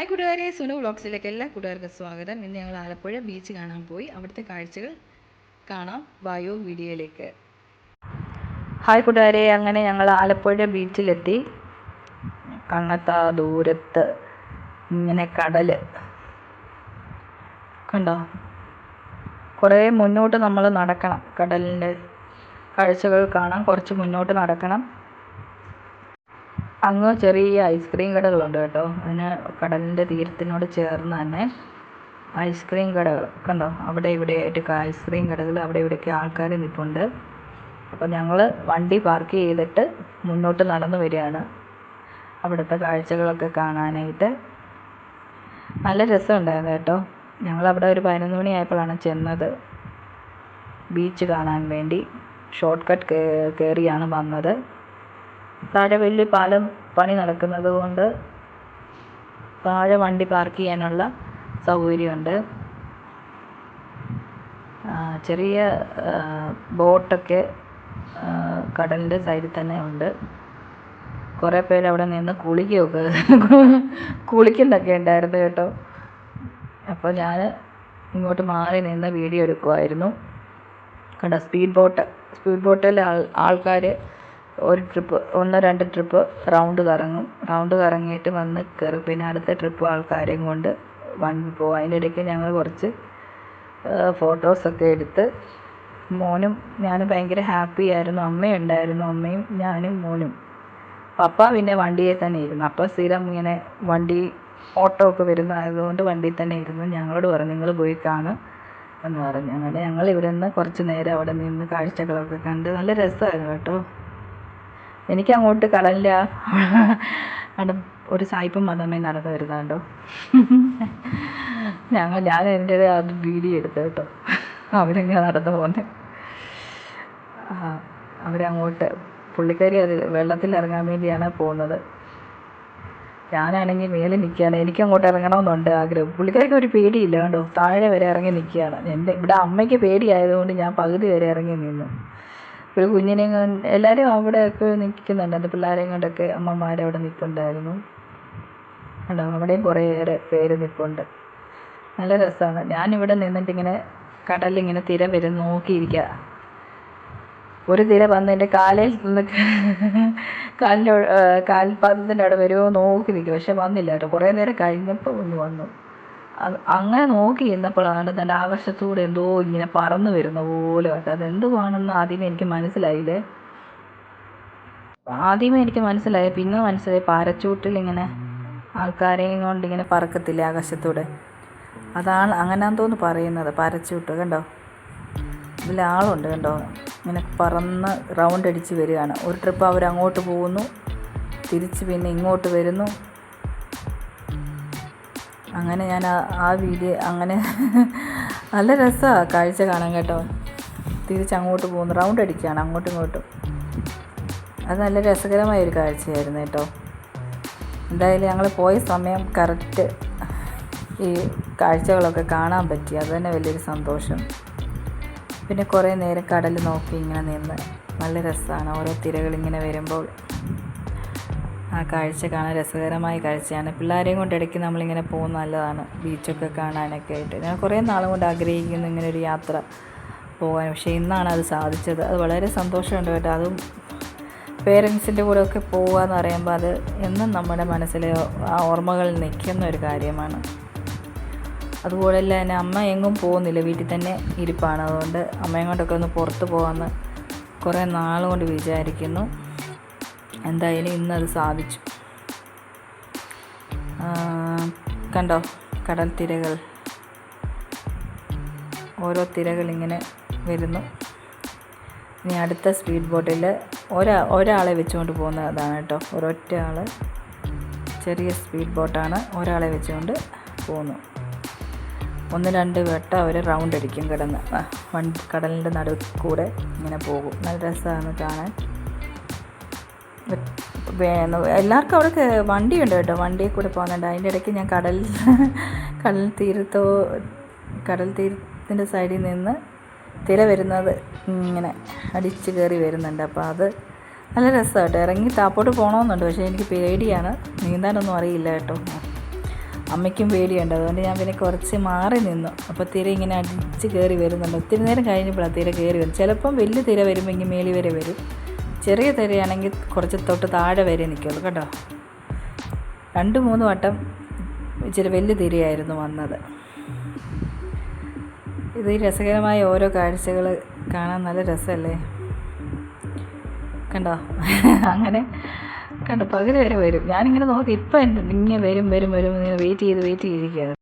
Hi കൂട്ടുകാരെ, സുനു വ്ളോഗ്സിലേക്ക് എല്ലാ കൂട്ടുകാർക്കും സ്വാഗതം. ഇന്ന് ഞങ്ങൾ ആലപ്പുഴ ബീച്ച് കാണാൻ പോയി. അവിടുത്തെ കാഴ്ചകൾ കാണാം. വായു വീഡിയോയിലേക്ക്. ഹായ് കൂട്ടുകാരെ, അങ്ങനെ ഞങ്ങൾ ആലപ്പുഴ ബീച്ചിലെത്തി. കണ്ണത്താ ദൂരത്ത് ഇങ്ങനെ കടൽ കണ്ടോ. കുറേ മുന്നോട്ട് നമ്മൾ നടക്കണം. കടലിൻ്റെ കാഴ്ചകൾ കാണാൻ കുറച്ച് മുന്നോട്ട് നടക്കണം. അങ്ങ് ചെറിയ ഐസ്ക്രീം കടകളുണ്ട് കേട്ടോ. അതിന് കടലിൻ്റെ തീരത്തിനോട് ചേർന്ന് തന്നെ ഐസ്ക്രീം കടകൾ കണ്ടോ. അവിടെ ഇവിടെയായിട്ട് ഐസ്ക്രീം കടകൾ, അവിടെ ഇവിടെയൊക്കെ ആൾക്കാർ നിൽപ്പുണ്ട്. അപ്പോൾ ഞങ്ങൾ വണ്ടി പാർക്ക് ചെയ്തിട്ട് മുന്നോട്ട് നടന്നു വരികയാണ് അവിടുത്തെ കാഴ്ചകളൊക്കെ കാണാനായിട്ട്. നല്ല രസമുണ്ടായിരുന്നു കേട്ടോ. ഞങ്ങളവിടെ ഒരു 11 മണിയായപ്പോഴാണ് ചെന്നത് ബീച്ച് കാണാൻ വേണ്ടി. ഷോർട്ട് കട്ട് കയറിയാണ് വന്നത്. താഴെ വലിയ പാലം പണി നടക്കുന്നത് കൊണ്ട് താഴെ വണ്ടി പാർക്ക് ചെയ്യാനുള്ള സൗകര്യമുണ്ട്. ചെറിയ ബോട്ടൊക്കെ കടലിൻ്റെ സൈഡിൽ തന്നെ ഉണ്ട്. കുറേ പേര് അവിടെ നിന്ന് കുളിക്കുന്നൊക്കെ ഉണ്ടായിരുന്നു കേട്ടോ. അപ്പോൾ ഞാൻ ഇങ്ങോട്ട് മാറി നിന്ന് വീഡിയോ എടുക്കുമായിരുന്നു. കണ്ടോ, സ്പീഡ് ബോട്ടിൽ ആൾക്കാർ ഒരു ട്രിപ്പ് 1-2 ട്രിപ്പ് റൗണ്ട് കറങ്ങിയിട്ട് വന്ന് കയറും. പിന്നെ അടുത്ത ട്രിപ്പ് ആൾക്കാരെയും കൊണ്ട് വണ്ടി പോകും. അതിൻ്റെ ഇടയ്ക്ക് ഞങ്ങൾ കുറച്ച് ഫോട്ടോസൊക്കെ എടുത്ത് മോനും ഞാനും ഭയങ്കര ഹാപ്പി ആയിരുന്നു. അമ്മയുണ്ടായിരുന്നു, അമ്മയും ഞാനും മോനും. പപ്പ പിന്നെ വണ്ടിയിൽ തന്നെ ഇരുന്നു. അപ്പം സ്ഥിരം ഇങ്ങനെ ഓട്ടോ ഒക്കെ വരുന്നതായതുകൊണ്ട് വണ്ടിയിൽ തന്നെ ഇരുന്നു. ഞങ്ങളോട് പറഞ്ഞു നിങ്ങൾ പോയി കാണും എന്ന് പറഞ്ഞു. അങ്ങനെ ഞങ്ങൾ ഇവിടെ നിന്ന് കുറച്ച് നേരം അവിടെ നിന്ന് കാഴ്ചകളൊക്കെ കണ്ട് നല്ല രസമായിരുന്നു കേട്ടോ. എനിക്കങ്ങോട്ട് കടലിൻ്റെ അവിടെ ഒരു സായിപ്പും മദാമ്മയും നടന്നു വരുന്നുണ്ടോ. ഞാൻ എൻ്റെ അത് വീഡിയോ എടുത്തു കേട്ടോ. അവരിങ്ങനെ നടന്നു പോകുന്നത്. അവരങ്ങോട്ട് പുള്ളിക്കാരി അത് വെള്ളത്തിൽ ഇറങ്ങാൻ വേണ്ടിയാണ് പോകുന്നത്. ഞാനാണെങ്കിൽ മേലെ നിൽക്കുകയാണ്. എനിക്കങ്ങോട്ട് ഇറങ്ങണമെന്നുണ്ട് ആഗ്രഹം. പുള്ളിക്കാരിക്ക് ഒരു പേടിയില്ല കേട്ടോ. താഴെ വരെ ഇറങ്ങി നിൽക്കുകയാണ്. ഇവിടെ അമ്മയ്ക്ക് പേടിയായതുകൊണ്ട് ഞാൻ പകുതി വരെ ഇറങ്ങി നിന്നു. ഒരു കുഞ്ഞിനെയും കൊണ്ട് എല്ലാവരും അവിടെയൊക്കെ നിൽക്കുന്നുണ്ട്. പിള്ളേരെയും കൊണ്ടൊക്കെ അമ്മമാരവിടെ നിൽപ്പുണ്ടായിരുന്നു കേട്ടോ. അവിടെയും കുറേയേറെ പേര് നിൽപ്പുണ്ട്. നല്ല രസമാണ്. ഞാനിവിടെ നിന്നിട്ടിങ്ങനെ കടലിങ്ങനെ തിര വരും നോക്കിയിരിക്കുക. ഒരു തിര വന്ന് എൻ്റെ കാൽപാദത്തിൻ്റെ അവിടെ വരുമോ നോക്കി നിൽക്കും. പക്ഷെ വന്നില്ല കേട്ടോ. കുറേ നേരം കഴിഞ്ഞപ്പോൾ ഒന്ന് വന്നു. അങ്ങനെ നോക്കി ഇരുന്നപ്പോഴാണ് തൻ്റെ ആകാശത്തൂടെ എന്തോ ഇങ്ങനെ പറന്ന് വരുന്ന പോലെ കേട്ടോ. അതെന്തുവാണെന്ന് ആദ്യമേ എനിക്ക് മനസ്സിലായില്ലേ. പിന്നെ മനസ്സിലായി പാരച്ചൂട്ടിൽ ഇങ്ങനെ ആൾക്കാരെയും കൊണ്ട് ഇങ്ങനെ പറക്കത്തില്ലേ ആകാശത്തൂടെ. അതാണ് അങ്ങനെയാണെന്ന് തോന്നുന്നു പറയുന്നത്, പാരച്ചൂട്ട്. കണ്ടോ, ഇതിൽ ആളുണ്ട് കണ്ടോ. ഇങ്ങനെ പറന്ന് റൗണ്ട് അടിച്ച് വരികയാണ്. ഒരു ട്രിപ്പ് അവരങ്ങോട്ട് പോകുന്നു, തിരിച്ച് പിന്നെ ഇങ്ങോട്ട് വരുന്നു. അങ്ങനെ ഞാൻ ആ വീഡിയോ അങ്ങനെ നല്ല രസമാണ് കാഴ്ച കാണാൻ കേട്ടോ. തിരിച്ചങ്ങോട്ട് പോകുന്നു, റൗണ്ട് അടിക്കുകയാണ് അങ്ങോട്ടും ഇങ്ങോട്ടും. അത് നല്ല രസകരമായൊരു കാഴ്ചയായിരുന്നു കേട്ടോ. എന്തായാലും ഞങ്ങൾ പോയ സമയം കറക്റ്റ് ഈ കാഴ്ചകളൊക്കെ കാണാൻ പറ്റി. അത് തന്നെ വലിയൊരു സന്തോഷം. പിന്നെ കുറേ നേരം കടൽ നോക്കി ഇങ്ങനെ നിന്ന് നല്ല രസമാണ്. ഓരോ തിരകളിങ്ങനെ വരുമ്പോൾ ആ കാഴ്ച കാണാൻ രസകരമായ കാഴ്ചയാണ്. പിള്ളേരെയും കൊണ്ട് ഇടയ്ക്ക് നമ്മളിങ്ങനെ പോകുന്നത് നല്ലതാണ്, ബീച്ചൊക്കെ കാണാനൊക്കെ ആയിട്ട്. ഞാൻ കുറേ നാളും കൊണ്ട് ആഗ്രഹിക്കുന്നു ഇങ്ങനെ ഒരു യാത്ര പോകാൻ. പക്ഷേ ഇന്നാണ് അത് സാധിച്ചത്. അത് വളരെ സന്തോഷമുണ്ട് കേട്ടോ. അതും പേരൻസിൻ്റെ കൂടെയൊക്കെ പോകുക എന്ന് പറയുമ്പോൾ അത് എന്നും നമ്മുടെ മനസ്സിൽ ആ ഓർമ്മകളിൽ നിൽക്കുന്ന ഒരു കാര്യമാണ്. അതുപോലെ തന്നെ അമ്മ എങ്ങും പോകുന്നില്ല, വീട്ടിൽ തന്നെ ഇരിപ്പാണ്. അതുകൊണ്ട് അമ്മയും കൊണ്ടൊക്കെ ഒന്ന് പുറത്ത് പോകാമെന്ന് കുറേ നാളുകൊണ്ട് വിചാരിക്കുന്നു. എന്തായാലും ഇന്നത് സാധിച്ചു. കണ്ടോ കടൽ തിരകൾ, ഓരോ തിരകൾ ഇങ്ങനെ വരുന്നു. ഇനി അടുത്ത സ്പീഡ് ബോട്ടിൽ ഒരാളെ വെച്ചുകൊണ്ട് പോകുന്നതാണ് കേട്ടോ. ഒരൊറ്റ ആൾ, ചെറിയ സ്പീഡ് ബോട്ടാണ്. ഒരാളെ വെച്ചുകൊണ്ട് പോകുന്നു. 1-2 വട്ടം അവർ റൗണ്ട് അടിക്കും കിടന്ന്. കടലിൻ്റെ നടുവിൽ കൂടെ ഇങ്ങനെ പോകും. നല്ല രസമാണ് കാണാൻ. എല്ലാവർക്കും അവിടെ വണ്ടിയുണ്ട് കേട്ടോ. വണ്ടിയിൽ കൂടെ പോകുന്നുണ്ട്. അതിൻ്റെ ഇടയ്ക്ക് ഞാൻ കടൽ തീരത്തിൻ്റെ സൈഡിൽ നിന്ന് തിര വരുന്നത് ഇങ്ങനെ അടിച്ച് കയറി വരുന്നുണ്ട്. അപ്പോൾ അത് നല്ല രസമാണ് കേട്ടോ. ഇറങ്ങി താപ്പോട്ട് പോകണമെന്നുണ്ട്, പക്ഷേ എനിക്ക് പേടിയാണ്, നീന്താനൊന്നും അറിയില്ല കേട്ടോ. അമ്മയ്ക്കും പേടിയുണ്ട്. അതുകൊണ്ട് ഞാൻ പിന്നെ കുറച്ച് മാറി നിന്നു. അപ്പോൾ തിര ഇങ്ങനെ അടിച്ച് കയറി വരുന്നുണ്ട്. ഒത്തിരി നേരം കഴിഞ്ഞപ്പോഴാണ് തിര കയറി വരും. ചിലപ്പം വലിയ തിര വരുമ്പോൾ ഇങ്ങനെ മേളി വരെ വരും. ചെറിയ തിരയാണെങ്കിൽ കുറച്ച് തൊട്ട് താഴെ വരെ നിൽക്കുള്ളൂ കേട്ടോ. 2-3 വട്ടം ഇച്ചിരി വലിയ തിരയായിരുന്നു വന്നത്. ഇത് ഈ രസകരമായ ഓരോ കാഴ്ചകൾ കാണാൻ നല്ല രസമല്ലേ. കണ്ടോ അങ്ങനെ കണ്ടോ പകുതി വരെ വരും. ഞാനിങ്ങനെ നോക്കി ഇപ്പം ഇങ്ങനെ വരും ഇങ്ങനെ വെയിറ്റ് ചെയ്തിരിക്കുകയാണ്.